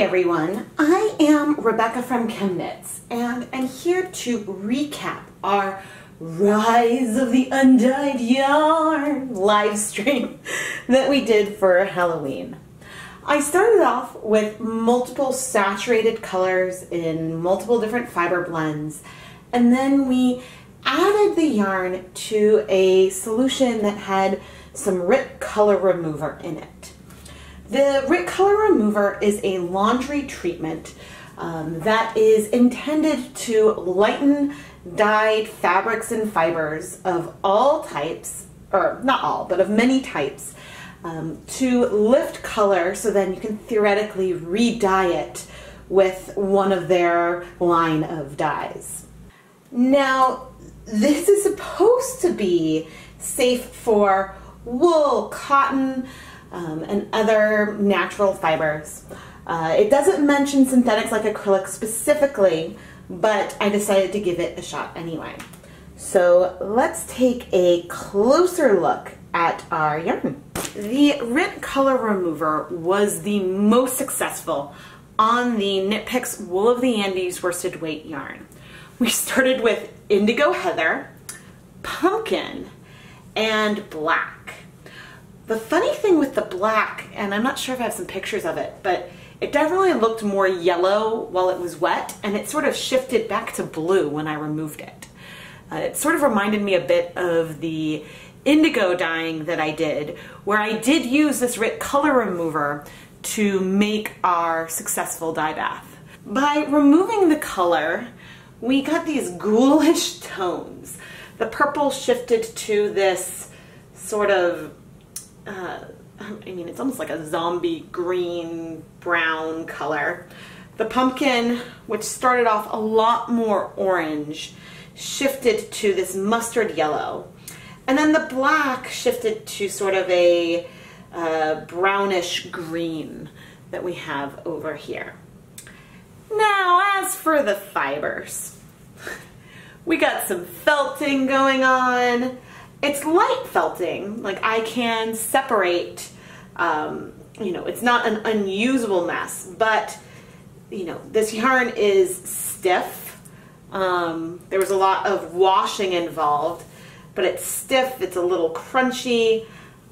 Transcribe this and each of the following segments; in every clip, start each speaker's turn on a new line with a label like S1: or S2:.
S1: everyone, I am Rebecca from ChemKnits, and I'm here to recap our Rise of the Undyed Yarn live stream that we did for Halloween. I started off with multiple saturated colors in multiple different fiber blends, and then we added the yarn to a solution that had some RIT color remover in it. The RIT color remover is a laundry treatment that is intended to lighten dyed fabrics and fibers of all types, or not all, but of many types, to lift color so then you can theoretically re-dye it with one of their line of dyes. Now, this is supposed to be safe for wool, cotton, and other natural fibers. It doesn't mention synthetics like acrylic specifically, but I decided to give it a shot anyway. So let's take a closer look at our yarn. The RIT color remover was the most successful on the Knit Picks Wool of the Andes worsted weight yarn. We started with indigo heather, pumpkin, and black. The funny thing with the black, and I'm not sure if I have some pictures of it, but it definitely looked more yellow while it was wet, and it sort of shifted back to blue when I removed it. It sort of reminded me a bit of the indigo dyeing that I did, where I did use this RIT color remover to make our successful dye bath. By removing the color, we got these ghoulish tones. The purple shifted to this sort of it's almost like a zombie green brown color. The pumpkin, which started off a lot more orange, shifted to this mustard yellow. And then the black shifted to sort of a brownish green that we have over here. Now, as for the fibers, we got some felting going on. It's light felting, like I can separate, it's not an unusable mess, but, this yarn is stiff. There was a lot of washing involved, but it's stiff, it's a little crunchy.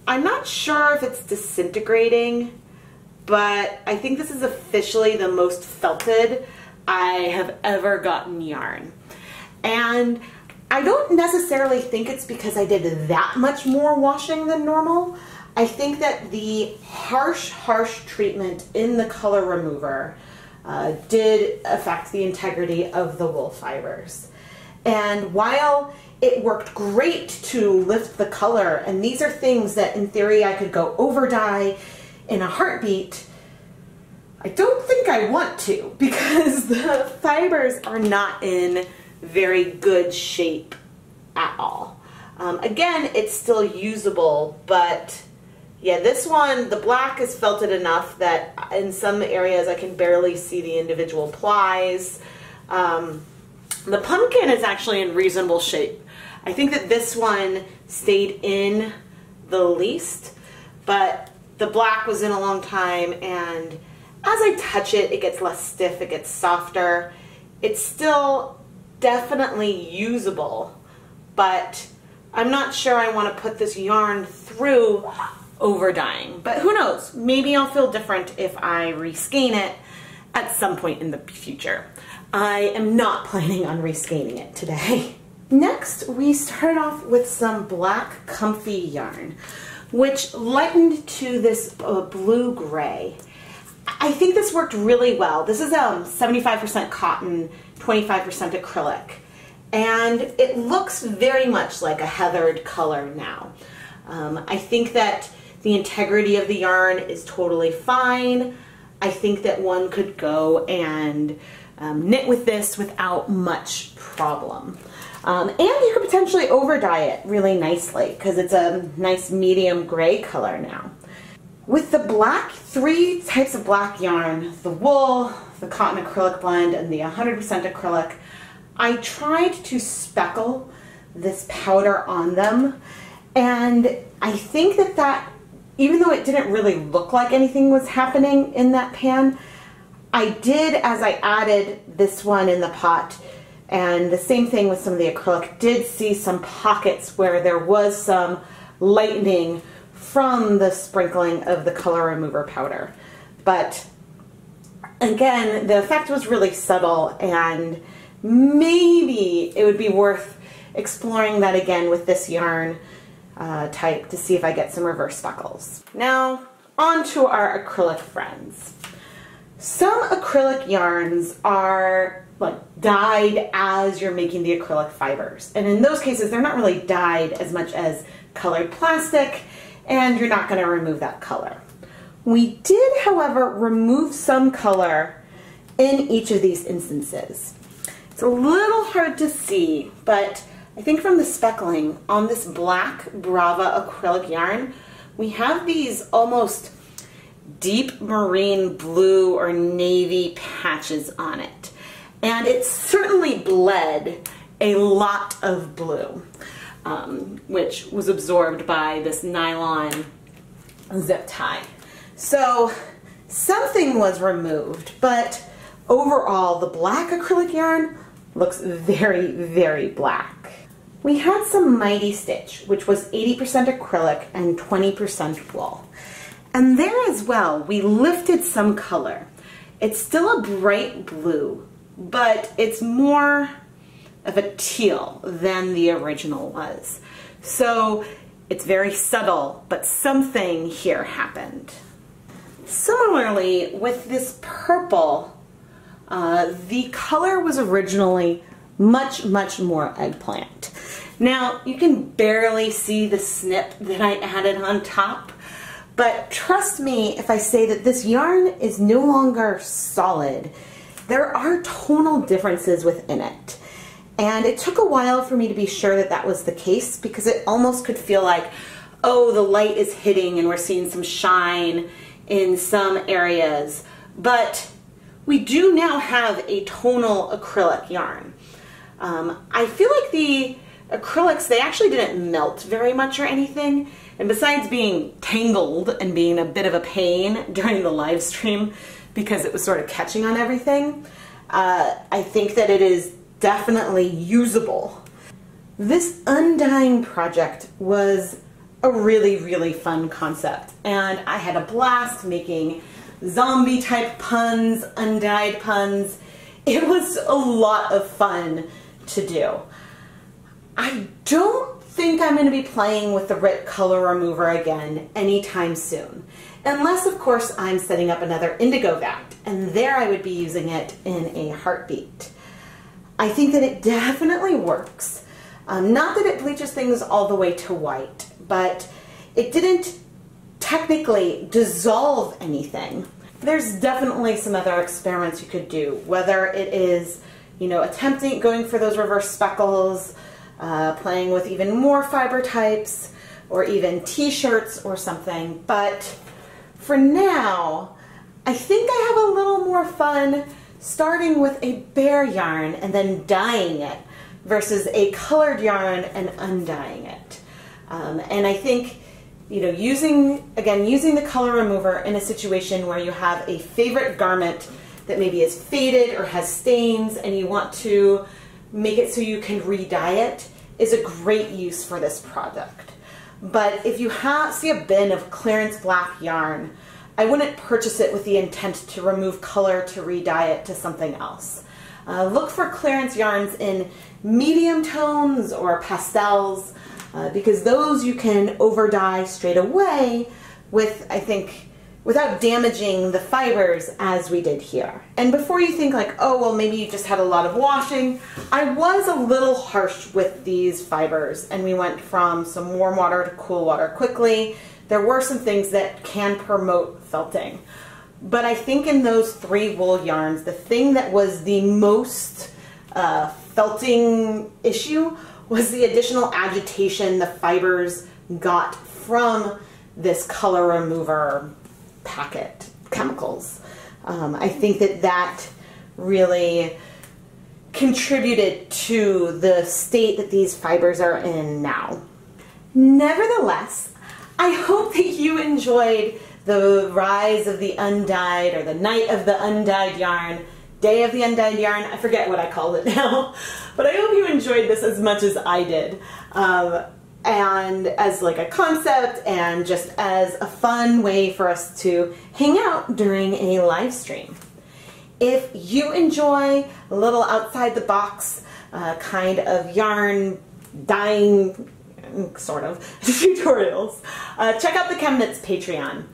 S1: I'm not sure if it's disintegrating, but I think this is officially the most felted I have ever gotten yarn. And I don't necessarily think it's because I did that much more washing than normal. I think that the harsh treatment in the color remover did affect the integrity of the wool fibers. And while it worked great to lift the color, and these are things that in theory I could go over dye in a heartbeat, I don't think I want to, because the fibers are not in very good shape at all. Again, it's still usable, but yeah, this one, the black is felted enough that in some areas I can barely see the individual plies. The pumpkin is actually in reasonable shape. I think that this one stayed in the least, but the black was in a long time, and as I touch it, it gets less stiff, it gets softer. It's still definitely usable, but I'm not sure I want to put this yarn through over dyeing. But who knows? Maybe I'll feel different if I reskein it at some point in the future. I am not planning on resceining it today. Next, we started off with some black comfy yarn, which lightened to this blue-gray. I think this worked really well. This is 75% cotton, 25% acrylic, and it looks very much like a heathered color now. I think that the integrity of the yarn is totally fine. I think that one could go and knit with this without much problem. And you could potentially over dye it really nicely because it's a nice medium gray color now. With the black, 3 types of black yarn, the wool, the cotton acrylic blend, and the 100% acrylic, I tried to speckle this powder on them, and I think that even though it didn't really look like anything was happening in that pan, I did, as I added this one in the pot, and the same thing with some of the acrylic, did see some pockets where there was some lightening from the sprinkling of the color remover powder. But again, the effect was really subtle, and maybe it would be worth exploring that again with this yarn type to see if I get some reverse speckles. Now, on to our acrylic friends. Some acrylic yarns are like dyed as you're making the acrylic fibers. And in those cases, they're not really dyed as much as colored plastic, and you're not going to remove that color. We did, however, remove some color in each of these instances. It's a little hard to see, but I think from the speckling on this black Brava acrylic yarn, we have these almost deep marine blue or navy patches on it. And it certainly bled a lot of blue, which was absorbed by this nylon zip tie. So something was removed, but overall the black acrylic yarn looks very, very black. We had some Mighty Stitch, which was 80% acrylic and 20% wool. And there as well, we lifted some color. It's still a bright blue, but it's more of a teal than the original was. So it's very subtle, but something here happened. Similarly, with this purple, the color was originally much, much more eggplant. Now, you can barely see the snip that I added on top, but trust me if I say that this yarn is no longer solid. There are tonal differences within it. And it took a while for me to be sure that that was the case, because it almost could feel like, oh, the light is hitting and we're seeing some shine in some areas. But we do now have a tonal acrylic yarn. I feel like the acrylics, they actually didn't melt very much or anything. And besides being tangled and being a bit of a pain during the live stream because it was sort of catching on everything, I think that it is definitely usable. This undyeing project was a really, really fun concept, and I had a blast making zombie type puns, undyed puns. It was a lot of fun to do. I don't think I'm going to be playing with the RIT color remover again anytime soon, unless of course I'm setting up another indigo vat, and there I would be using it in a heartbeat. I think that it definitely works. Not that it bleaches things all the way to white, but it didn't technically dissolve anything. There's definitely some other experiments you could do, whether it is, attempting going for those reverse speckles, playing with even more fiber types, or even t-shirts or something. But for now, I think I have a little more fun starting with a bare yarn and then dyeing it versus a colored yarn and undying it. And I think, using the color remover in a situation where you have a favorite garment that maybe is faded or has stains and you want to make it so you can re-dye it is a great use for this product. But if you see a bin of clearance black yarn, I wouldn't purchase it with the intent to remove color to re-dye it to something else. Look for clearance yarns in medium tones or pastels, because those you can over dye straight away with, I think, without damaging the fibers as we did here. And before you think like, oh, well, maybe you just had a lot of washing, I was a little harsh with these fibers, and we went from some warm water to cool water quickly. There were some things that can promote felting. But I think in those 3 wool yarns, the thing that was the most felting issue was the additional agitation the fibers got from this color remover packet chemicals. I think that really contributed to the state that these fibers are in now. Nevertheless, I hope that you enjoyed the rise of the undyed, or the night of the undyed yarn, day of the undyed yarn. I forget what I called it now, but I hope you enjoyed this as much as I did. And as like a concept and just as a fun way for us to hang out during a live stream. If you enjoy a little outside the box kind of yarn dyeing sort of tutorials, check out the ChemKnits Patreon.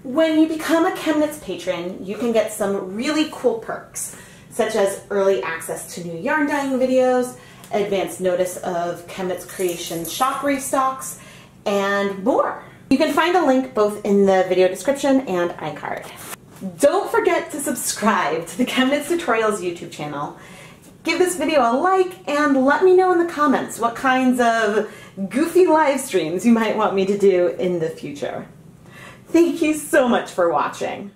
S1: When you become a ChemKnits patron, you can get some really cool perks, such as early access to new yarn dyeing videos, advance notice of ChemKnits Creation shop restocks, and more. You can find a link both in the video description and iCard. Don't forget to subscribe to the ChemKnits Tutorials YouTube channel. Give this video a like and let me know in the comments what kinds of goofy live streams you might want me to do in the future. Thank you so much for watching.